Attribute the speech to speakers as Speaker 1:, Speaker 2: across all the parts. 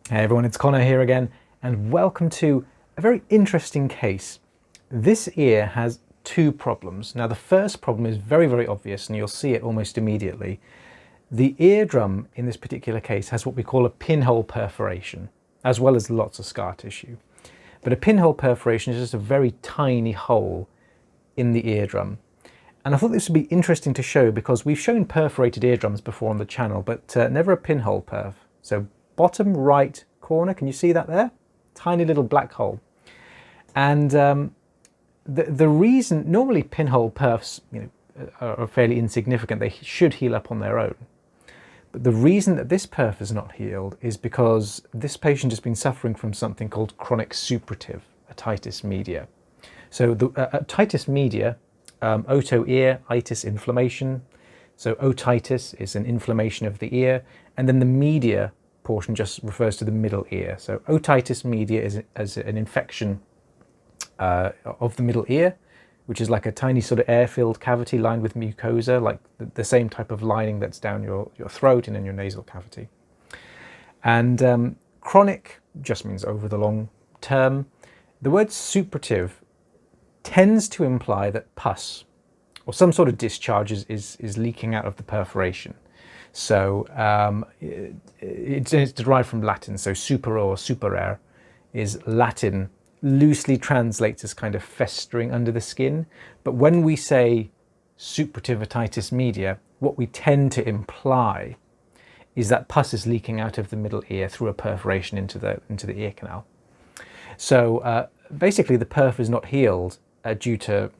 Speaker 1: Hey everyone, it's Connor here again, and welcome to a very interesting case. This ear has two problems. Now the first problem is very, very obvious and you'll see it almost immediately. The eardrum in this particular case has what we call a pinhole perforation, as well as lots of scar tissue. But a pinhole perforation is just a very tiny hole in the eardrum. And I thought this would be interesting to show because we've shown perforated eardrums before on the channel, but never a pinhole perf. So bottom right corner, can you see that there? Tiny little black hole. And the reason, normally pinhole perfs are fairly insignificant, they should heal up on their own. But the reason that this perf is not healed is because this patient has been suffering from something called chronic suppurative otitis media. So the otitis media, oto-ear, itis, inflammation. So otitis is an inflammation of the ear, and then the media portion just refers to the middle ear. So otitis media is an infection of the middle ear, which is like a tiny sort of air-filled cavity lined with mucosa, like the same type of lining that's down your throat and in your nasal cavity. And chronic just means over the long term. The word suppurative tends to imply that pus or some sort of discharge is leaking out of the perforation. So it's derived from Latin, so super or superare is Latin, loosely translates as kind of festering under the skin. But when we say suppurative otitis media, what we tend to imply is that pus is leaking out of the middle ear through a perforation into the ear canal. So basically the perf is not healed due to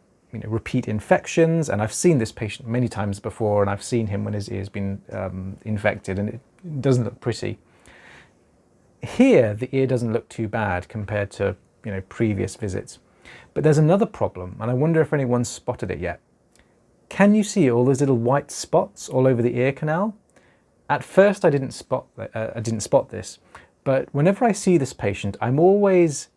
Speaker 1: repeat infections, and I've seen this patient many times before, and I've seen him when his ear's been infected, and it doesn't look pretty. Here the ear doesn't look too bad compared to previous visits, but there's another problem, and I wonder if anyone's spotted it yet. Can you see all those little white spots all over the ear canal? At first I didn't spot this, but whenever I see this patient, I'm always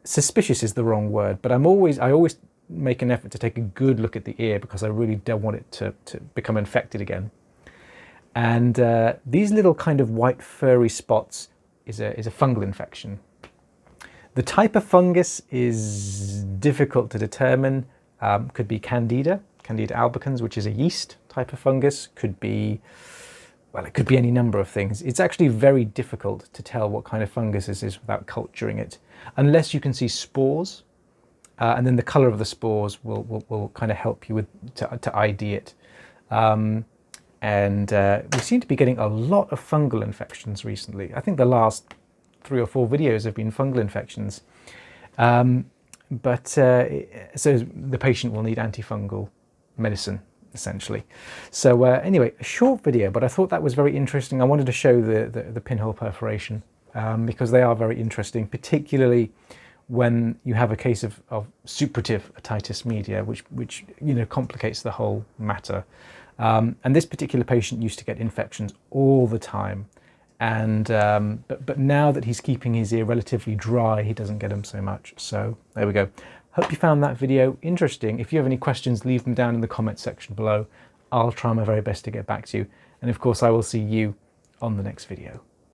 Speaker 1: suspicious is the wrong word, but I always make an effort to take a good look at the ear because I really don't want it to become infected again. And these little kind of white furry spots is a fungal infection. The type of fungus is difficult to determine. Could be Candida albicans, which is a yeast type of fungus. Could be, well, it could be any number of things. It's actually very difficult to tell what kind of fungus this is without culturing it, unless you can see spores. And then the colour of the spores will kind of help you to ID it. And we seem to be getting a lot of fungal infections recently. I think the last 3 or 4 videos have been fungal infections. So the patient will need antifungal medicine, essentially. So anyway, a short video, but I thought that was very interesting. I wanted to show the pinhole perforation because they are very interesting, particularly when you have a case of suppurative otitis media, which complicates the whole matter. And this particular patient used to get infections all the time, and but now that he's keeping his ear relatively dry, he doesn't get them so much. So there we go. Hope you found that video interesting. If you have any questions, leave them down in the comments section below. I'll try my very best to get back to you, and of course I will see you on the next video.